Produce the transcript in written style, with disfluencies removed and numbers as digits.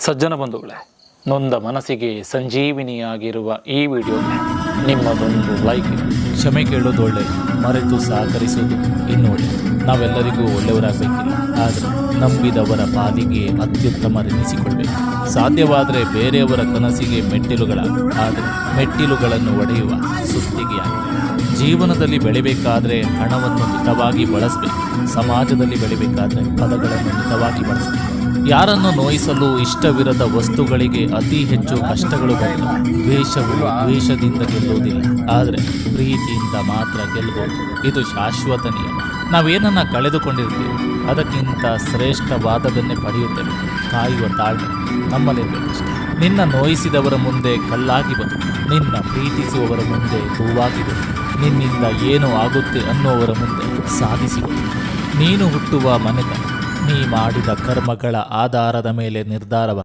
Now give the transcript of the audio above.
ಸಜ್ಜನ ಬಂಧುಗಳೇ, ನೊಂದ ಮನಸ್ಸಿಗೆ ಸಂಜೀವಿನಿಯಾಗಿರುವ ಈ ವಿಡಿಯೋಗೆ ನಿಮ್ಮದೊಂದು ಲೈಕ್. ಕ್ಷಮೆ ಕೇಳೋದು ಒಳ್ಳೆಯದು, ಮರೆತು ಸಹಕರಿಸೋದು ಇನ್ನೂ ಒಳ್ಳೆಯದು. ನಾವೆಲ್ಲರಿಗೂ ಒಳ್ಳೆಯವರಾಗಬೇಕಿಲ್ಲ, ಆದರೆ ನಂಬಿದವರ ಪಾಲಿಗೆ ಅತ್ಯುತ್ತಮರೆನಿಸಿಕೊಳ್ಬೇಕು. ಸಾಧ್ಯವಾದರೆ ಬೇರೆಯವರ ಕನಸಿಗೆ ಮೆಟ್ಟಿಲುಗಳಾಗ, ಆದರೆ ಮೆಟ್ಟಿಲುಗಳನ್ನು ಒಡೆಯುವ ಸುತ್ತಿಗೆಯಾಗಬೇಕು. ಜೀವನದಲ್ಲಿ ಬೆಳಿಬೇಕಾದ್ರೆ ಹಣವನ್ನು ಮಿತವಾಗಿ ಬಳಸಬೇಕು. ಸಮಾಜದಲ್ಲಿ ಬೆಳಿಬೇಕಾದ್ರೆ ಪದಗಳನ್ನು ಮಿತವಾಗಿ ಬಳಸಬೇಕು. ಯಾರನ್ನು ನೋಯಿಸಲು ಇಷ್ಟವಿರದ ವಸ್ತುಗಳಿಗೆ ಅತಿ ಹೆಚ್ಚು ಕಷ್ಟಗಳು ಬರುತ್ತವೆ. ದ್ವೇಷವು ದ್ವೇಷದಿಂದ ಗೆಲ್ಲುವುದಿಲ್ಲ, ಆದರೆ ಪ್ರೀತಿಯಿಂದ ಮಾತ್ರ ಗೆಲ್ಲಬಹುದು. ಇದು ಶಾಶ್ವತ ನಿಯಮ. ನಾವೇನನ್ನ ಕಳೆದುಕೊಂಡಿರ್ತೀವಿ ಅದಕ್ಕಿಂತ ಶ್ರೇಷ್ಠವಾದದನ್ನೇ ಪಡೆಯುತ್ತೇವೆ. ಕಾಯುವ ತಾಳ್ಮೆ ನಮ್ಮಲ್ಲಿರಬೇಕಷ್ಟೆ. ನಿನ್ನ ನೋಯಿಸಿದವರ ಮುಂದೆ ಕಲ್ಲಾಗಿ ಬದುಕು, ನಿನ್ನ ಪ್ರೀತಿಸುವವರ ಮುಂದೆ ಹೂವಾಗಿ ಬದುಕು, ನಿನ್ನಿಂದ ಏನು ಆಗುತ್ತೆ ಅನ್ನುವವರ ಮುಂದೆ ಸಾಧಿಸಿ ಬದುಕು. ನೀನು ಹುಟ್ಟುವ ಮನೆತನ ನೀ ಮಾಡಿದ ಕರ್ಮಗಳ ಆಧಾರದ ಮೇಲೆ ನಿರ್ಧಾರವ